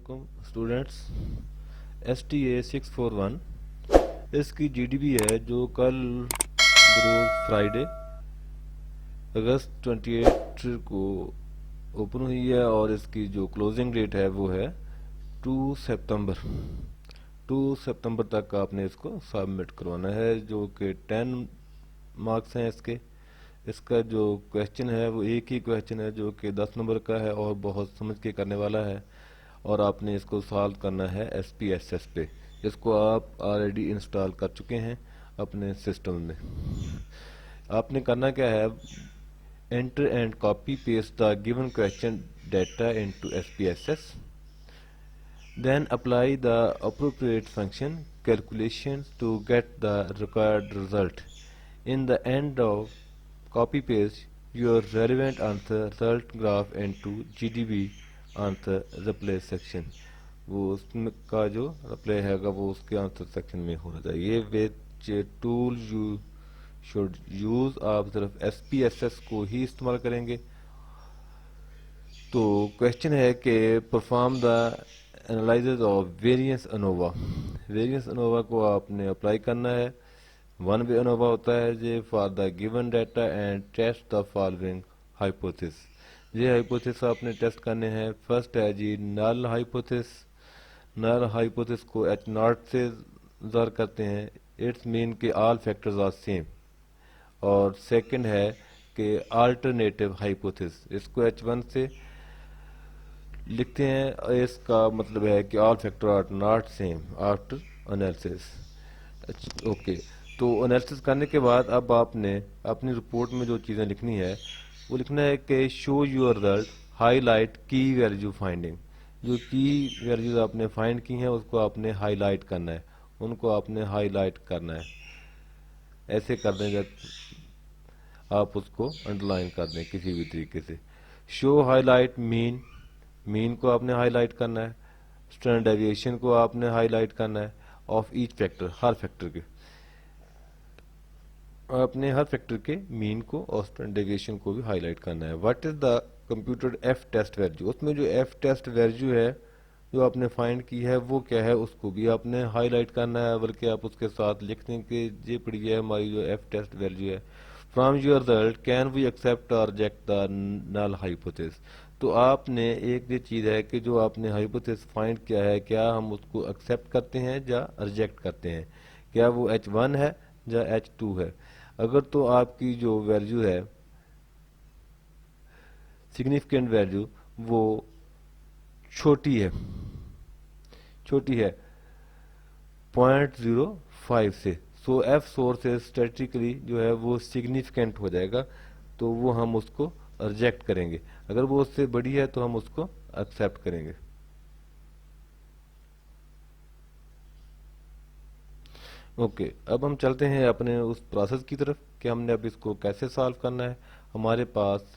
अस्सलामुअलैकुम students. STA641 इसकी GDB है जो कल बरोज़ फ्राइडे अगस्त 28 को ओपन हुई है और इसकी जो क्लोजिंग डेट है वो है 2 सितंबर। 2 सितंबर तक आपने इसको सबमिट करवाना है, जो कि 10 मार्क्स हैं इसके। इसका जो क्वेश्चन है वो एक ही क्वेश्चन है जो कि 10 नंबर का है और बहुत समझ के करने वाला है, और आपने इसको सॉल्व करना है SPSS पे, जिसको आप ऑलरेडी इंस्टॉल कर चुके हैं अपने सिस्टम में। आपने करना क्या है, enter and copy paste the given question data into SPSS, then apply the appropriate function calculation to get the required result. In the end of copy paste your relevant answer result graph into GDB answer replay section. वो उसमें का जो replay हैगा वो उसके answer section में होना चाहिए। Which tool you should use, आप सिर्फ SPSS को ही इस्तेमाल करेंगे। तो क्वेश्चन है कि perform the analysis of variance ANOVA. Variance ANOVA को आपने अप्लाई करना है। वन वे अनोवा होता है जे for the given data and test the following hypothesis. ये हाइपोथेसिस आपने टेस्ट करने हैं। फर्स्ट है जी नल हाइपोथेसिस। नल हाइपोथेसिस को H0 से ज़ाहिर करते हैं। इट्स मीन के ऑल फैक्टर्स आर सेम। और सेकंड है कि अल्टरनेटिव हाइपोथेसिस, इसको H1 से लिखते हैं। इसका मतलब है कि all factor are not same after analysis. Okay, तो एनालिसिस करने के बाद अब आपने अपनी रिपोर्ट में जो चीज़ें लिखनी है वो लिखना है कि शो योर रिजल्ट, हाईलाइट की वैल्यू फाइंडिंग। जो की वैल्यूज आपने फाइंड की हैं उसको आपने हाईलाइट करना है, उनको आपने हाईलाइट करना है। ऐसे कर दें जब आप उसको अंडरलाइन कर दें किसी भी तरीके से। शो हाईलाइट मीन, मीन को आपने हाईलाइट करना है। स्टैंडर्ड डेविएशन को आपने हाईलाइट करना है of each factor, her factor के आपने हर फैक्टर के मीन को और स्टैंडर्ड डेविएशन को भी हाईलाइट करना है। What is the computed F test value, उसमें जो एफ टेस्ट वैल्यू है जो आपने फाइंड की है वो क्या है उसको भी आपने हाईलाइट करना है, बल्कि आप उसके साथ लिख दें कि ये पड़ी है हमारी जो एफ टेस्ट वैल्यू है। From your result can we accept or reject the null hypothesis. तो आपने एक ये चीज़ है कि जो आपने हाइपोथेसिस फाइंड किया है क्या हम उसको एक्सेप्ट करते हैं या रिजेक्ट करते हैं, क्या वो H1 है या H2 है। अगर तो आपकी जो वैल्यू है सिग्निफिकेंट वैल्यू वो छोटी है, छोटी है 0.05 से, सो एफ सोर्स स्टैटिस्टिकली जो है वो सिग्निफिकेंट हो जाएगा, तो वो हम उसको रिजेक्ट करेंगे। अगर वो उससे बड़ी है तो हम उसको एक्सेप्ट करेंगे। ओके, अब हम चलते हैं अपने उस प्रोसेस की तरफ कि हमने अब इसको कैसे सॉल्व करना है। हमारे पास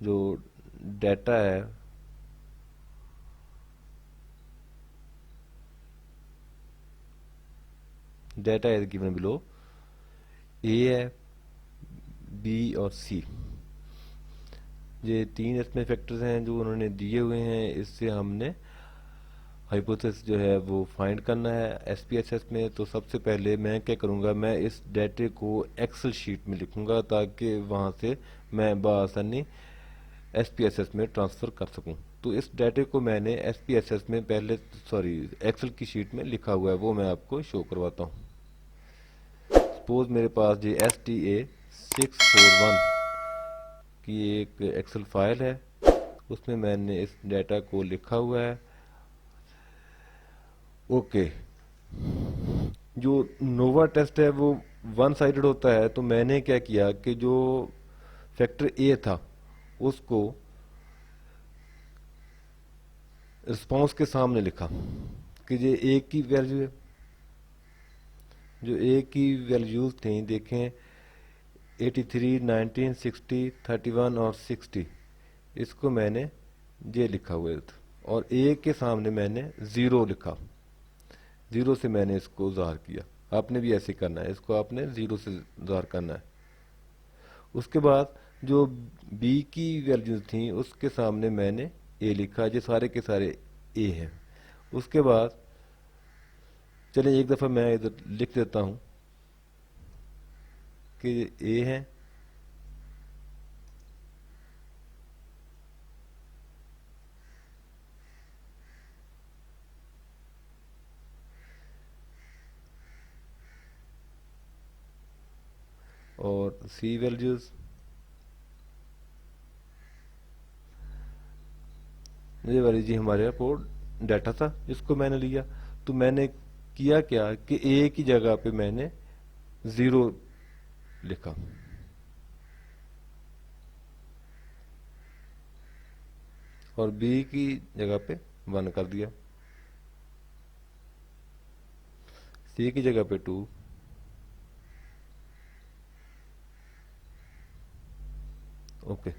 जो डाटा है डाटा इज गिवन बिलो, ए है, बी और सी, ये तीन इसमें फैक्टर्स हैं जो उन्होंने दिए हुए हैं। इससे हमने हाइपोथेसिस जो है वो फाइंड करना है SPSS में। तो सबसे पहले मैं क्या करूँगा, मैं इस डाटे को एक्सेल शीट में लिखूँगा ताकि वहाँ से मैं बआसानी SPSS में ट्रांसफ़र कर सकूँ। तो इस डाटे को मैंने SPSS में पहले एक्सेल की शीट में लिखा हुआ है, वो मैं आपको शो करवाता हूँ। सपोज मेरे पास ये STA641 की एक एक्सेल फाइल है, उसमें मैंने इस डाटा को लिखा हुआ है। ओके, जो नोवा टेस्ट है वो वन साइडेड होता है, तो मैंने क्या किया कि जो फैक्टर ए था उसको रिस्पांस के सामने लिखा कि ये ए की वैल्यू है। जो ए की वैल्यूज थी देखें 83, 19, 60, 31 और 60, इसको मैंने ये लिखा हुआ था, और ए के सामने मैंने 0 लिखा। 0 से मैंने इसको ज़ाहिर किया। आपने भी ऐसे करना है, इसको आपने 0 से ज़ाहिर करना है। उसके बाद जो बी की वैल्यूज थी उसके सामने मैंने ए लिखा। ये सारे के सारे ए है। उसके बाद चलिए एक दफ़ा मैं इधर लिख देता हूँ कि ए है, और सी वैल्यूज़ ये वाली जी हमारे यहाँ वो डाटा था जिसको मैंने लिया। तो मैंने किया क्या कि ए की जगह पे मैंने ज़ीरो लिखा, और बी की जगह पे 1 कर दिया, सी की जगह पे 2, ओके।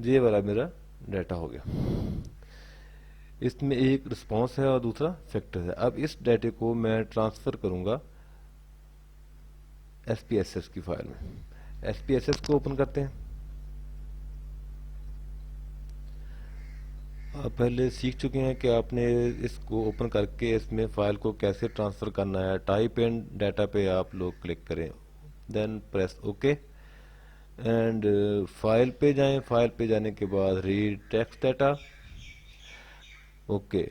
ये वाला मेरा डाटा हो गया। इसमें एक रिस्पॉन्स है और दूसरा फैक्टर है। अब इस डाटे को मैं ट्रांसफ़र करूंगा SPSS की फाइल में। SPSS को ओपन करते हैं। आप पहले सीख चुके हैं कि आपने इसको ओपन करके इसमें फ़ाइल को कैसे ट्रांसफ़र करना है। टाइप एंड डाटा पे आप लोग क्लिक करें, then press okay, and file पे जाएं। फाइल पे जाने के बाद रीड टेक्स्ट डाटा, ओके।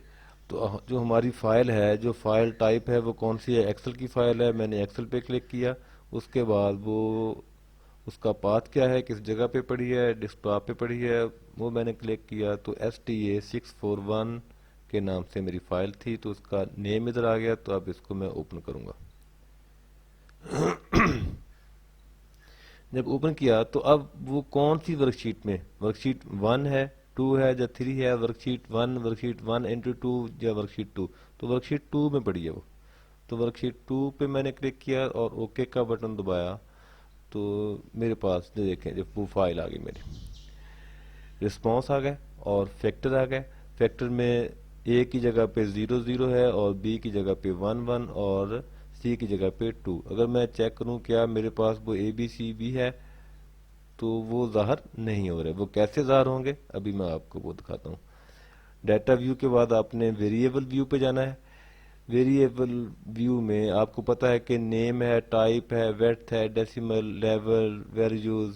तो जो हमारी फाइल है, जो फाइल टाइप है वो कौन सी है, एक्सेल की फाइल है। मैंने एक्सेल पे क्लिक किया। उसके बाद वो उसका पाथ क्या है, किस जगह पे पड़ी है, डेस्कटॉप पे पड़ी है, वो मैंने क्लिक किया। तो STA641 के नाम से मेरी फाइल थी, तो उसका नेम इधर आ गया। तो अब इसको मैं ओपन करूंगा। जब ओपन किया तो अब वो कौन सी वर्कशीट में, वर्कशीट 1 है, 2 है या 3 है, वर्कशीट 1 इंटू 2 या वर्कशीट 2, तो वर्कशीट 2 में पड़ी है वो। तो वर्कशीट 2 पे मैंने क्लिक किया और ओके का बटन दबाया। तो मेरे पास जो देखें, जो वो फाइल आ गई मेरी, रिस्पॉन्स आ गए और फैक्टर आ गए। फैक्टर में ए की जगह पे 0 0 है और बी की जगह पे 1 1 और सी की जगह पे 2। अगर मैं चेक करूं क्या मेरे पास वो ए बी सी बी है, तो वो ज़ाहिर नहीं हो रहे। वो कैसे ज़ाहिर होंगे, अभी मैं आपको वो दिखाता हूँ। डाटा व्यू के बाद आपने वेरिएबल व्यू पे जाना है। वेरिएबल व्यू में आपको पता है कि नेम है, टाइप है, वेड्थ है, डेसिमल, लेवल, values,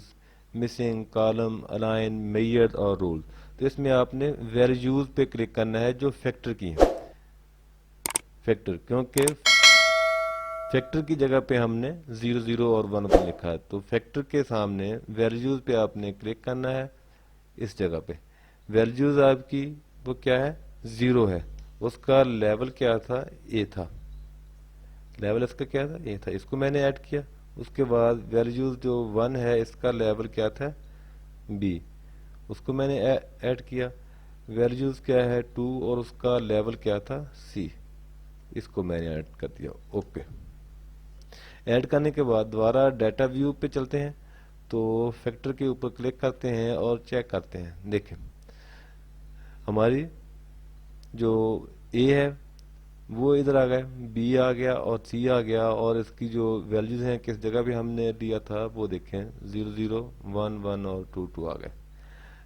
missing, column, align, measure और रूल। तो इसमें आपने वैल्यूज पे क्लिक करना है जो फैक्टर की है। फैक्टर, क्योंकि फैक्टर की जगह पे हमने 0 0 और 1 1 लिखा है, तो फैक्टर के सामने वैल्यूज पे आपने क्लिक करना है। इस जगह पे वैल्यूज आपकी वो क्या है, 0 है। उसका लेवल क्या था, ए था। लेवल इसका क्या था, ए था। इसको मैंने ऐड किया। उसके बाद वैल्यूज जो 1 है, इसका लेवल क्या था, बी, उसको मैंने ऐड किया। वैल्यूज क्या है, 2, और उसका लेवल क्या था, सी, इसको मैंने ऐड कर दिया। ओके। ऐड करने के बाद दोबारा डाटा व्यू पे चलते हैं। तो फैक्टर के ऊपर क्लिक करते हैं और चेक करते हैं। देखें हमारी जो ए है वो इधर आ गए, बी आ गया और सी आ गया, और इसकी जो वैल्यूज हैं किस जगह पे हमने दिया था वो देखें, 0 0 1 1 और 2 2 आ गए।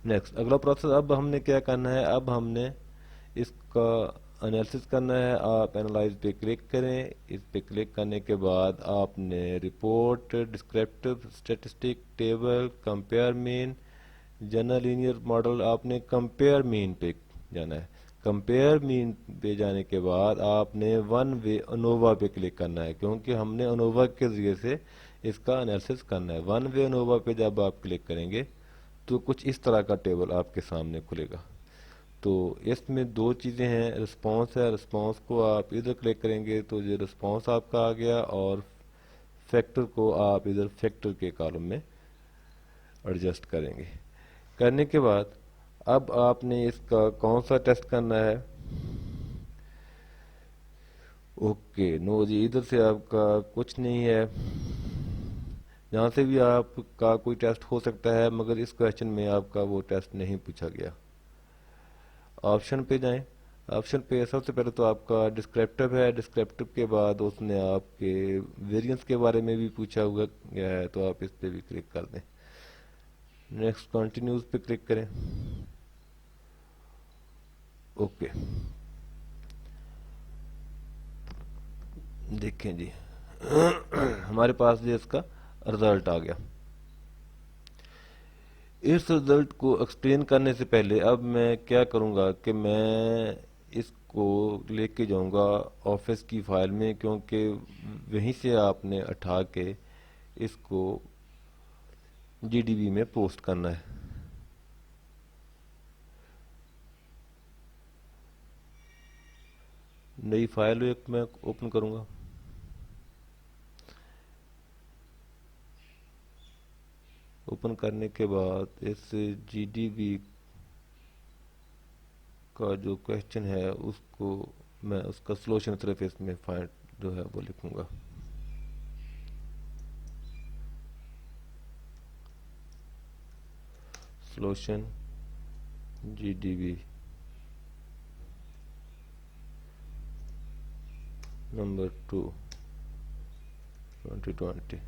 नेक्स्ट अगला प्रोसेस, अब हमने क्या करना है, अब हमने इसका एनालिसिस करना है। आप एनालाइज पे क्लिक करें। इस पे क्लिक करने के बाद आपने report, descriptive statistic, table, compare mean, general linear model, आपने कंपेयर मीन पे जाना है। कंपेयर मीन पे जाने के बाद आपने वन वे अनोवा पे क्लिक करना है, क्योंकि हमने अनोवा के जरिए से इसका एनालिसिस करना है। वन वे अनोवा पे जब आप क्लिक करेंगे तो कुछ इस तरह का टेबल आपके सामने खुलेगा। तो इसमें दो चीज़ें हैं, रिस्पांस है, रिस्पांस को आप इधर क्लिक करेंगे तो ये रिस्पांस आपका आ गया, और फैक्टर को आप इधर फैक्टर के कॉलम में एडजस्ट करेंगे। करने के बाद अब आपने इसका कौन सा टेस्ट करना है, ओके नो जी, इधर से आपका कुछ नहीं है। जहाँ से भी आपका कोई टेस्ट हो सकता है, मगर इस क्वेश्चन में आपका वो टेस्ट नहीं पूछा गया। ऑप्शन पे जाएं। ऑप्शन पे सबसे पहले तो आपका डिस्क्रिप्टिव है। डिस्क्रिप्टिव के बाद उसने आपके वेरिएंस के बारे में भी पूछा हुआ गया है, तो आप इस पे भी क्लिक कर दें। नेक्स्ट कंटिन्यूज पे क्लिक करें। ओके, देखें जी हमारे पास जो इसका रिजल्ट आ गया। इस रिजल्ट को एक्सप्लेन करने से पहले अब मैं क्या करूंगा कि मैं इसको लेके जाऊंगा ऑफिस की फाइल में, क्योंकि वहीं से आपने उठा के इसको जीडीबी में पोस्ट करना है। नई फाइल एक मैं ओपन करूंगा। ओपन करने के बाद इस जीडीबी का जो क्वेश्चन है उसको मैं उसका सॉल्यूशन सिर्फ इसमें फाइंड जो है वो लिखूंगा। Solution GDB number 2 2020।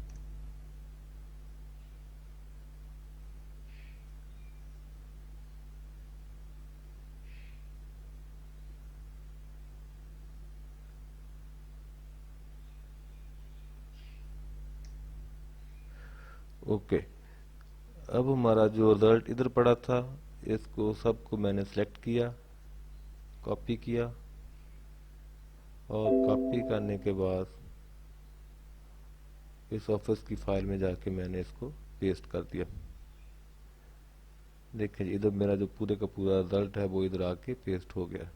ओके, अब हमारा जो रिजल्ट इधर पड़ा था इसको सबको मैंने सेलेक्ट किया, कॉपी किया, और कॉपी करने के बाद इस ऑफिस की फाइल में जाके मैंने इसको पेस्ट कर दिया। देखिए इधर मेरा जो पूरे का पूरा रिजल्ट है वो इधर आके पेस्ट हो गया।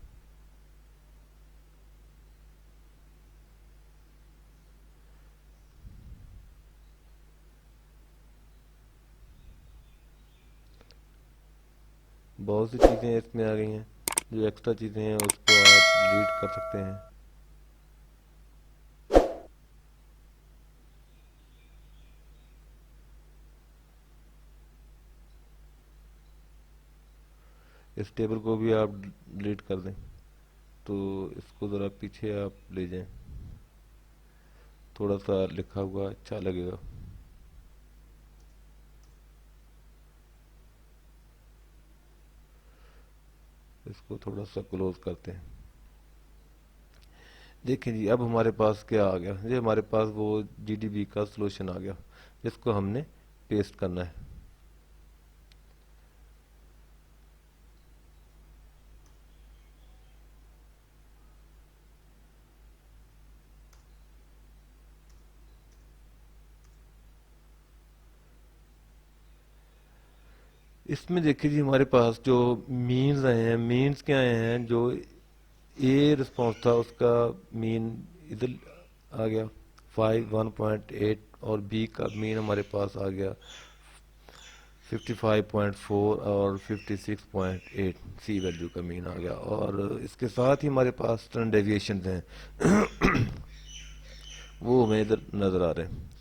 बहुत सी चीज़ें इसमें आ गई हैं, जो एक्स्ट्रा चीज़ें हैं उसको आप डिलीट कर सकते हैं। इस टेबल को भी आप डिलीट कर दें, तो इसको ज़रा पीछे आप ले जाएं, थोड़ा सा लिखा हुआ अच्छा लगेगा। इसको थोड़ा सा क्लोज करते हैं। देखिए जी अब हमारे पास क्या आ गया, ये हमारे पास वो जीडीबी का सॉल्यूशन आ गया जिसको हमने पेस्ट करना है। इसमें देखिए जी हमारे पास जो मीन्स आए हैं, मीन्स क्या आए हैं, जो ए रिस्पॉन्स था उसका मीन इधर आ गया 1.8, और बी का मीन हमारे पास आ गया 55.4 और 56.8, सी वैल्यू का मीन आ गया। और इसके साथ ही हमारे पास स्टैंडर्ड डेविएशन हैं वो हमें इधर नज़र आ रहे हैं।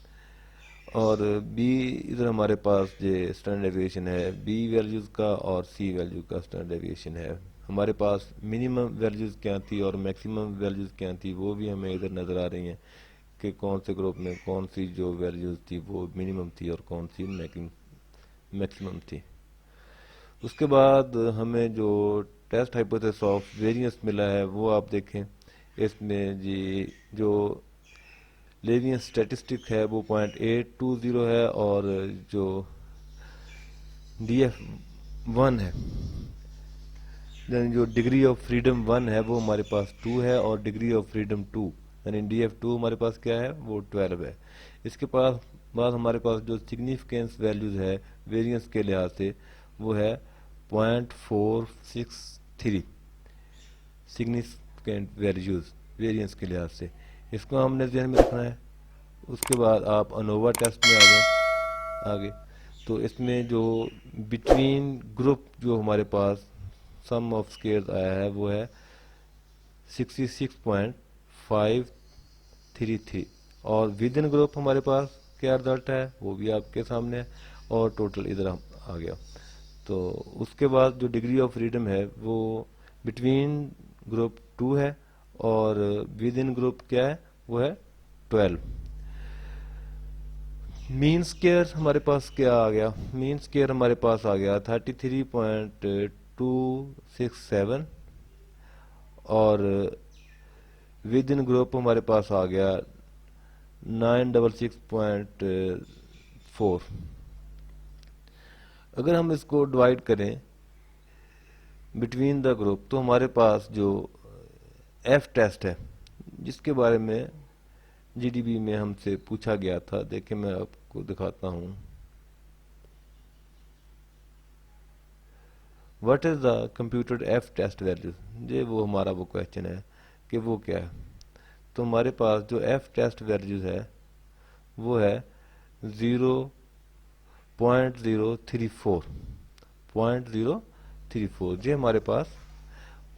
और बी इधर हमारे पास जो स्टैंडर्ड डेविएशन है बी वैल्यूज़ का और सी वैल्यू का स्टैंडर्ड डेविएशन है। हमारे पास मिनिमम वैल्यूज़ क्या थी और मैक्सिमम वैल्यूज़ क्या थी वो भी हमें इधर नज़र आ रही हैं कि कौन से ग्रुप में कौन सी जो वैल्यूज़ थी वो मिनिमम थी और कौन सी मैक्सिमम थी। उसके बाद हमें जो टेस्ट हाइपोथेसिस ऑफ वेरिएंस मिला है वो आप देखें। इसमें जी जो लेवियन स्टैटिस्टिक है वो 0.820 है, और जो DF1 है यानी जो डिग्री ऑफ फ्रीडम 1 है वो हमारे पास 2 है, और डिग्री ऑफ फ्रीडम 2 यानी DF2 हमारे पास क्या है वो 12 है। इसके पास बाद हमारे पास जो सिग्निफिकेंस वैल्यूज है वेरिएंस के लिहाज से वो है 0.463 सिग्निफिकेंट वैल्यूज वेरिएंस के लिहाज से। इसको हमने ध्यान में रखना है। उसके बाद आप अनोवा टेस्ट में आ जाए आगे, तो इसमें जो बिटवीन ग्रुप जो हमारे पास सम ऑफ स्केयर्स आया है वो है 66.533, और विद इन ग्रुप हमारे पास क्या रिजल्ट है वो भी आपके सामने है, और टोटल इधर आ गया। तो उसके बाद जो डिग्री ऑफ फ्रीडम है वो बिटवीन ग्रुप 2 है, और विद इन ग्रुप क्या है वो है 12। मीन स्केयर हमारे पास क्या आ गया, मीन स्केयर हमारे पास आ गया 33.267, और विद इन ग्रुप हमारे पास आ गया 966.4। अगर हम इसको डिवाइड करें बिटवीन द ग्रुप तो हमारे पास जो एफ टेस्ट है जिसके बारे में जीडीबी में हमसे पूछा गया था, देखिए मैं आपको दिखाता हूं। What is the computed F test value, ये वो हमारा वो क्वेश्चन है कि वो क्या है। तो हमारे पास जो एफ टेस्ट वैल्यूज है वो है 0.034 ये हमारे पास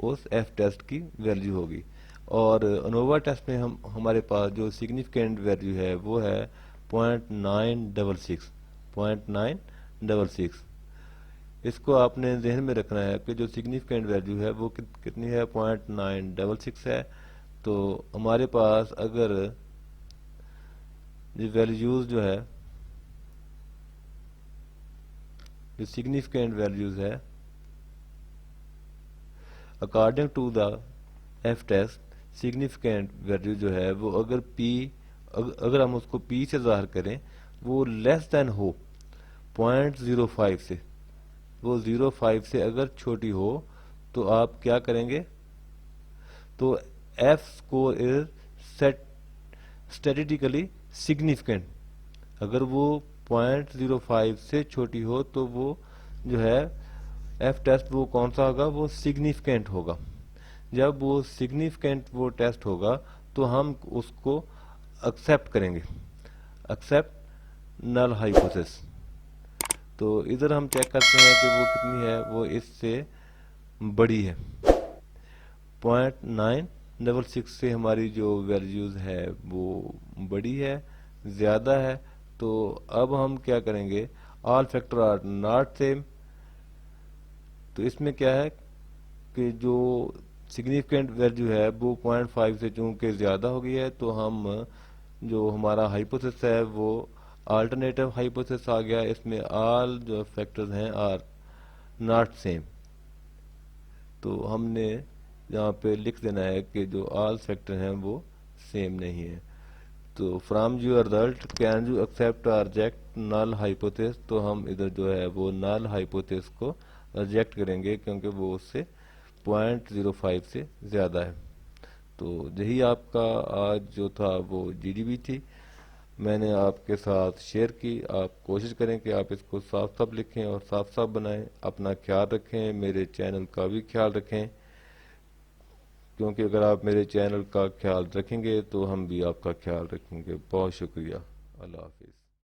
उस एफ टेस्ट की वैल्यू होगी। और अनोवा टेस्ट में हम हमारे पास जो सिग्निफिकेंट वैल्यू है वो है 0.966। इसको आपने जहन में रखना है कि जो सिग्निफिकेंट वैल्यू है वो कितनी है, 0.966 है। तो हमारे पास अगर ये वैल्यूज जो है, जो सिग्निफिकेंट वैल्यूज है according to the F test, significant value जो है वो अगर अगर हम उसको पी से ज़ाहिर करें, वो लेस देन हो 0.05 से, वो 0.5 से अगर छोटी हो तो आप क्या करेंगे, तो F score is set statistically significant. अगर वो 0.05 से छोटी हो तो वो जो है एफ टेस्ट वो कौन सा होगा, वो सिग्निफिकेंट होगा। जब वो सिग्निफिकेंट वो टेस्ट होगा तो हम उसको एक्सेप्ट करेंगे, एक्सेप्ट नल हाइपोथेसिस। तो इधर हम चेक करते हैं कि वो कितनी है, वो इससे बड़ी है। 0.966 से हमारी जो वैल्यूज है वो बड़ी है, ज़्यादा है। तो अब हम क्या करेंगे, all factor are not same. तो इसमें क्या है कि जो सिग्निफिकेंट वैल्यू है वो 0.5 से चूंकि ज़्यादा हो गई है, तो हम जो हमारा हाइपोथेसिस है वो अल्टरनेटिव हाइपोथेसिस आ गया। इसमें ऑल जो फैक्टर्स हैं आर नॉट सेम। तो हमने यहाँ पे लिख देना है कि जो ऑल फैक्टर हैं वो सेम नहीं है। तो from your result can you accept or reject null hypothesis, तो हम इधर जो है वो नल हाइपोथेसिस को रिजेक्ट करेंगे क्योंकि वो उससे 0.05 से ज़्यादा है। तो यही आपका आज जो था वो जीडीबी थी, मैंने आपके साथ शेयर की। आप कोशिश करें कि आप इसको साफ साफ लिखें और साफ साफ बनाएं। अपना ख्याल रखें, मेरे चैनल का भी ख्याल रखें, क्योंकि अगर आप मेरे चैनल का ख्याल रखेंगे तो हम भी आपका ख्याल रखेंगे। बहुत शुक्रिया। अल्लाह हाफिज़।